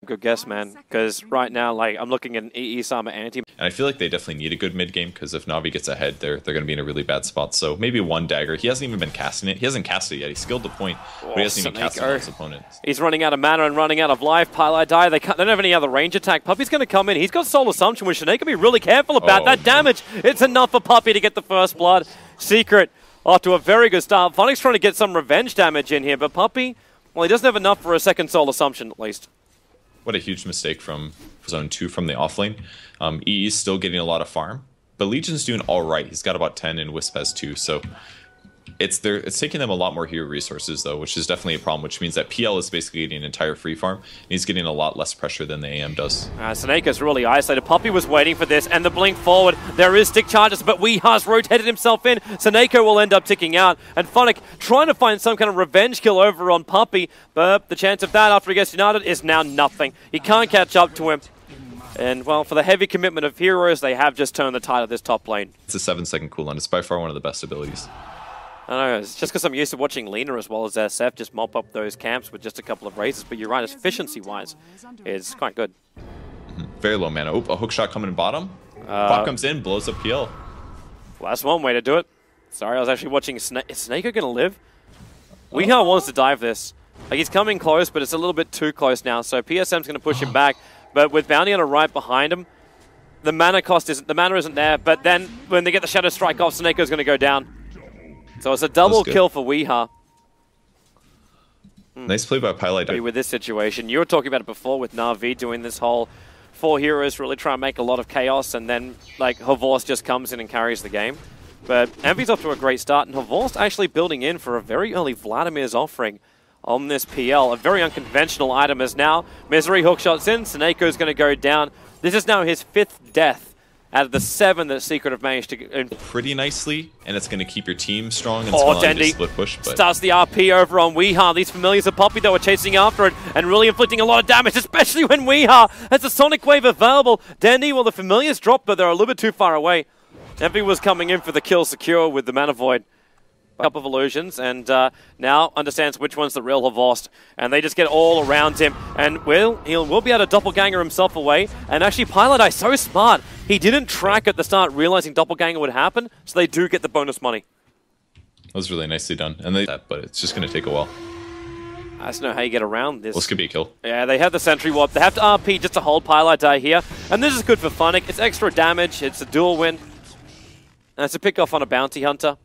Good guess, man, because right now, like, I'm looking at an EE Sama anti. And I feel like they definitely need a good mid game, because if NaVi gets ahead, they're going to be in a really bad spot. So maybe one dagger. He hasn't even been casting it. He hasn't cast it yet. He skilled the point, but he hasn't even cast it on his opponents. He's running out of mana and running out of life. Pylai die. They don't have any other range attack. Puppey's going to come in. He's got Soul Assumption, which Shanae can be really careful about. That damage, it's enough for Puppey to get the first blood. Secret off to a very good start. Phonic's trying to get some revenge damage in here, but Puppey, well, he doesn't have enough for a second Soul Assumption, at least. What a huge mistake from Zone 2 from the offlane. EE's still getting a lot of farm, but Legion's doing all right. He's got about 10 and Wisp has 2, so it's taking them a lot more hero resources, though, which is definitely a problem, which means that PL is basically getting an entire free farm, and he's getting a lot less pressure than the AM does. Seneca's really isolated. Puppey was waiting for this, and the blink forward. There is stick charges, but Weeha's rotated himself in. Seneca will end up ticking out, and Phonic trying to find some kind of revenge kill over on Puppey, but the chance of that after he gets united is now nothing. He can't catch up to him. And, well, for the heavy commitment of heroes, they have just turned the tide of this top lane. It's a 7-second cooldown. It's by far one of the best abilities. I don't know, it's just because I'm used to watching Lina as well as SF just mop up those camps with just a couple of raises, but you're right, efficiency-wise, it's quite good. Very low mana. Oop, a hook shot coming in bottom. Bot comes in, blows up PL. Well, that's one way to do it. Sorry, I was actually watching Is Snako going to live? Weeha wants to dive this. Like, he's coming close, but it's a little bit too close now, so PSM's going to push him back, but with Bounty Hunter right behind him, the mana isn't there, but then when they get the Shadow Strike off, Snako's going to go down. So it's a double kill for Weeha. Nice play by Pylai. With this situation, you were talking about it before with NaVi doing this whole 4 heroes, really trying to make a lot of chaos, and then like Havorst just comes in and carries the game. But Envy's off to a great start, and Havorst actually building in for a very early Vladimir's offering on this PL. A very unconventional item as now Misery hookshots in, Seneco's going to go down. This is now his 5th death out of the 7 that Secret have managed to get pretty nicely, and it's going to keep your team strong and Dendy split push. But starts the RP over on Weeha. These familiars of Puppey, though, are chasing after it and really inflicting a lot of damage, especially when Weeha has a Sonic Wave available. Dendy, well, the familiars dropped, but they're a little bit too far away. Envy was coming in for the kill secure with the Mana Void. A couple of illusions, and now understands which one's the real Havorst, and they just get all around him, and he'll be able to doppelganger himself away, and actually Pylai so smart, he didn't track at the start realizing doppelganger would happen, so they do get the bonus money. That was really nicely done, and but it's just going to take a while. I just know how you get around this. Well, this could be a kill. Yeah, they have the sentry warp, they have to RP just to hold Pylai die here, and this is good for Phonic. It's extra damage, it's a dual win, and it's a pick off on a Bounty Hunter.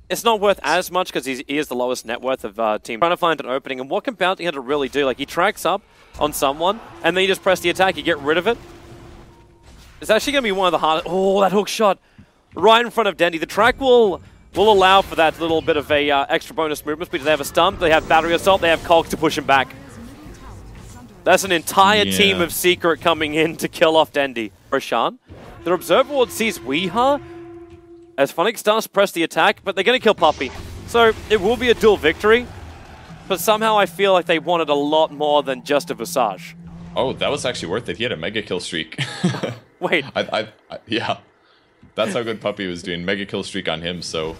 It's not worth as much because he is the lowest net worth of team. Trying to find an opening, and what can Bounty Hunter really do? Like, he tracks up on someone, and then you just press the attack, you get rid of it. It's actually going to be one of the hardest. Oh, that hook shot right in front of Dendy. The track will allow for that little bit of a extra bonus movement speed. They have a stun, they have battery assault, they have cogs to push him back. That's an entire team of Secret coming in to kill off Dendy. Roshan, the Observer Ward sees Weeha as Phonic starts to press the attack, but they're going to kill Puppey. So it will be a dual victory, but somehow I feel like they wanted a lot more than just a Visage. Oh, that was actually worth it. He had a mega kill streak. Wait. Yeah. That's how good Puppey was doing. Mega kill streak on him, so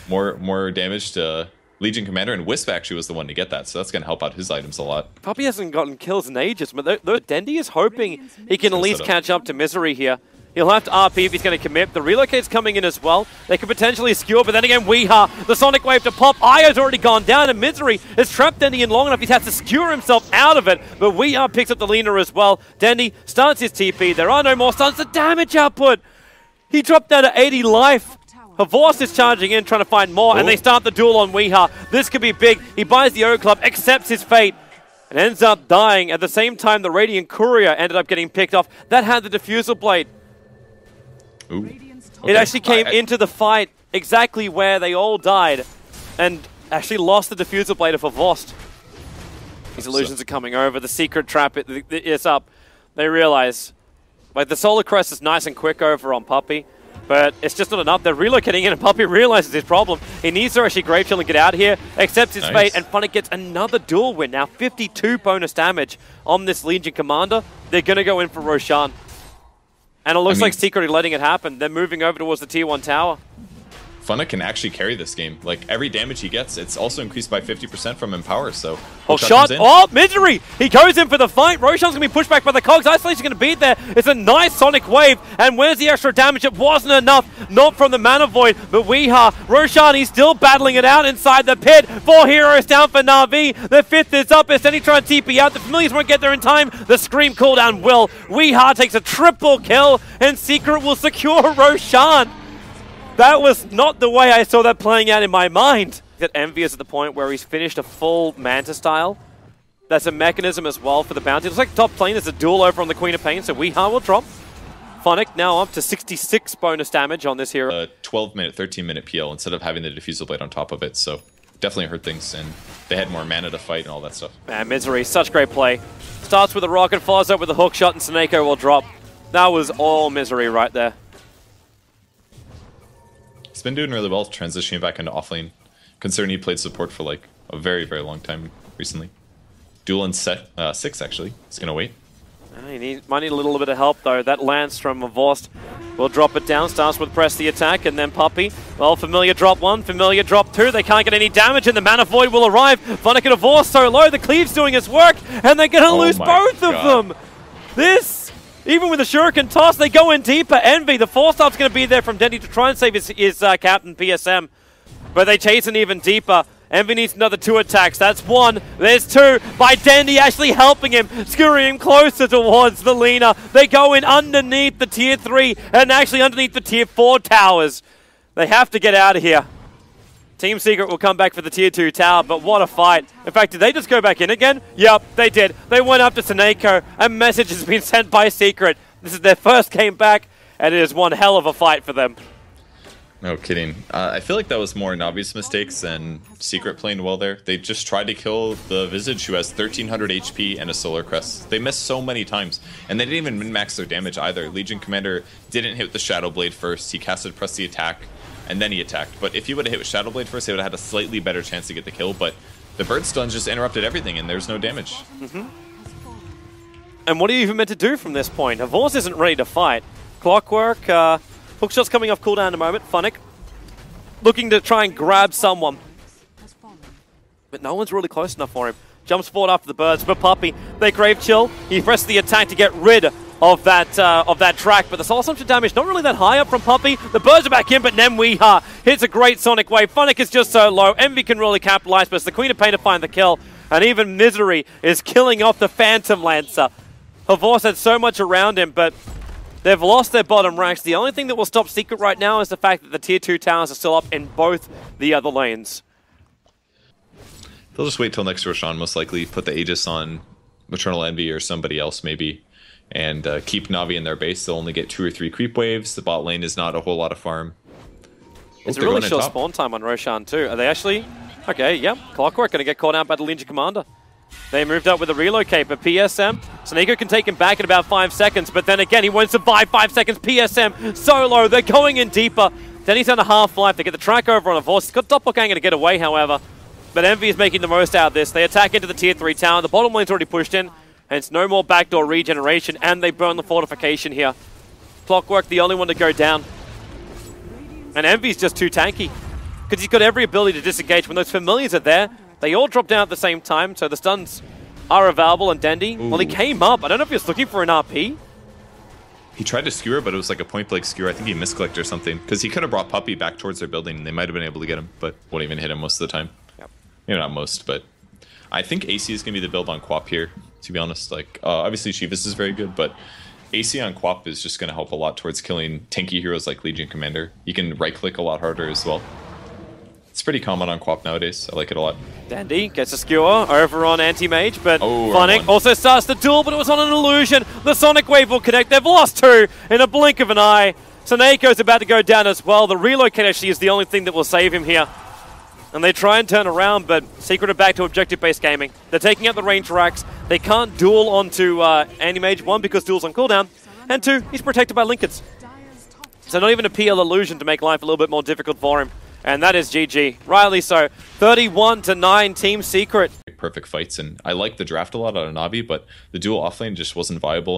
more damage to Legion Commander, and Wisp actually was the one to get that, so that's going to help out his items a lot. Puppey hasn't gotten kills in ages, but Dendy is hoping he can at least catch up to Misery here. He'll have to RP if he's going to commit. The relocate's coming in as well. They could potentially skewer, but then again, Weeha, the Sonic Wave to pop. Io's already gone down, and Misery has trapped Dendy in long enough. He's had to skewer himself out of it, but Weeha picks up the Lina as well. Dendy starts his TP. There are no more stuns. The damage output! He dropped down to 80 life. Havorst is charging in, trying to find more, and they start the duel on Weeha. This could be big. He buys the O Club, accepts his fate, and ends up dying. At the same time, the Radiant Courier ended up getting picked off. That had the Diffusal Blade. Ooh. It actually came into the fight exactly where they all died and actually lost the Diffusal Blade of Havorst. These illusions are coming over. The Secret Trap is up. They realize, like, the Solar Crest is nice and quick over on Puppey, but it's just not enough. They're relocating in, and Puppey realizes his problem. He needs to actually Grave Chill and get out here, accepts his fate, and Phonic gets another dual win. Now 52 bonus damage on this Legion Commander. They're going to go in for Roshan. And it looks like Secret are letting it happen. They're moving over towards the Tier 1 tower. Funna can actually carry this game. Like, every damage he gets, it's also increased by 50% from Empower, so... Oh, shot! Oh, Misery! He goes in for the fight! Roshan's going to be pushed back by the Cogs. Isolation's going to beat there. It's a nice Sonic Wave, and where's the extra damage? It wasn't enough, not from the Mana Void, but Weeha, Roshan, he's still battling it out inside the pit. 4 heroes down for NaVi. The 5th is up. Is Denny trying to TP out? The Familiars won't get there in time. The Scream cooldown will. Weeha takes a triple kill, and Secret will secure Roshan. That was not the way I saw that playing out in my mind. That Envy is at the point where he's finished a full Manta style. That's a mechanism as well for the bounty. It looks like top lane, there's a duel over on the Queen of Pain, so Weeha will drop. Funnick now up to 66 bonus damage on this hero. 12-minute, 13-minute PL instead of having the Diffusal Blade on top of it, so definitely hurt things, and they had more mana to fight and all that stuff. Man, Misery, such great play. Starts with a rocket, follows up with a hook shot, and Snako will drop. That was all Misery right there. He's been doing really well transitioning back into offlane, considering he played support for like a very, very long time recently. Duel in set 6, actually. He's going to wait. He might need a little bit of help, though. That lance from Vorst will drop it down. Starts with press the attack, and then Puppey. Well, Familiar drop 1, Familiar drop 2. They can't get any damage, and the Mana Void will arrive. Funnick and Vorst so low. The Cleave's doing its work, and they're going to lose both of them. This... Even with the Shuriken toss, they go in deeper. Envy, the 4-star's going to be there from Dendy to try and save his captain, PSM. But they chase in even deeper. Envy needs another 2 attacks. That's 1. There's 2 by Dendy actually helping him, skewering him closer towards the Lina. They go in underneath the tier 3 and actually underneath the tier 4 towers. They have to get out of here. Team Secret will come back for the tier 2 tower, but what a fight. In fact, did they just go back in again? Yep, they did. They went up to Snako. A message has been sent by Secret. This is their first game back, and it is one hell of a fight for them. No kidding. I feel like that was more NaVi's mistakes than Secret playing well there. They just tried to kill the Visage, who has 1300 HP and a Solar Crest. They missed so many times, and they didn't even min-max their damage either. Legion Commander didn't hit the Shadow Blade first. He casted Press the Attack, and then he attacked. But if he would have hit with Shadow Blade first, they would have had a slightly better chance to get the kill, but the Bird Stun just interrupted everything, and there's no damage. And what are you even meant to do from this point? Avors isn't ready to fight. Clockwork, hookshot's coming off cooldown in a moment. Funnick looking to try and grab someone. But no one's really close enough for him. Jumps forward after the birds, but Puppey, they crave chill. He pressed the attack to get rid of that track, but the soul assumption damage not really that high up from Puppey. The birds are back in, but Weeha hits a great Sonic Wave. Funnick is just so low. Envy can really capitalize, but it's the Queen of Pain to find the kill, and even Misery is killing off the Phantom Lancer. Havors had so much around him, but they've lost their bottom ranks. The only thing that will stop Secret right now is the fact that the tier 2 towers are still up in both the other lanes. They'll just wait till next Roshan, most likely. Put the Aegis on Maternal Envy or somebody else, maybe. And keep NaVi in their base. They'll only get 2 or 3 creep waves. The bot lane is not a whole lot of farm. It's a really short spawn time on Roshan too. Are they actually... Okay, yep. Clockwork going to get caught out by the Legion Commander. They moved up with a relocate, but PSM, Snako can take him back in about 5 seconds, but then again, he won't survive 5 seconds. PSM, solo, they're going in deeper. Then he's on a half-life. They get the track over on a Vorst. He's got Doppelganger to get away, however. But Envy is making the most out of this. They attack into the tier 3 tower. The bottom lane's already pushed in, and it's no more backdoor regeneration, and they burn the fortification here. Clockwork, the only one to go down. And Envy's just too tanky, because he's got every ability to disengage. When those Familiars are there, they all drop down at the same time, so the stuns are available, and Dendy, well, he came up. I don't know if he was looking for an RP. He tried to skewer, but it was like a point-blank skewer. I think he misclicked or something, because he could have brought Puppey back towards their building, and they might have been able to get him, but wouldn't even hit him most of the time. Yep. Maybe not most, but I think AC is going to be the build on Quap here, to be honest. Like, obviously Shivas is very good, but AC on Quap is just going to help a lot towards killing tanky heroes like Legion Commander. You can right-click a lot harder as well. It's pretty common on Quap nowadays. I like it a lot. Dandy gets a skewer over on Anti-Mage, but Funnick also starts the duel, but it was on an illusion. The Sonic Wave will connect. They've lost 2 in a blink of an eye. Sonako's about to go down as well. The relocate actually is the only thing that will save him here. And they try and turn around, but Secret are back to objective-based gaming. They're taking out the range racks. They can't duel onto Anti-Mage, 1, because duel's on cooldown, and 2, he's protected by Linkers. So not even a PL illusion to make life a little bit more difficult for him. And that is GG. Rightly so. 31-9 Team Secret. Perfect fights, and I like the draft a lot out of NaVi, but the duel offlane just wasn't viable.